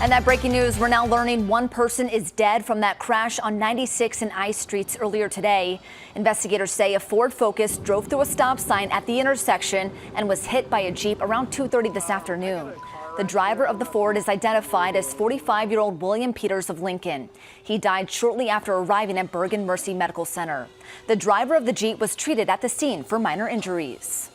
And that breaking news, we're now learning one person is dead from that crash on 96 and I Streets earlier today. Investigators say a Ford Focus drove through a stop sign at the intersection and was hit by a Jeep around 2:30 this afternoon. The driver of the Ford is identified as 45-year-old William Peters of Lincoln. He died shortly after arriving at Bergen Mercy Medical Center. The driver of the Jeep was treated at the scene for minor injuries.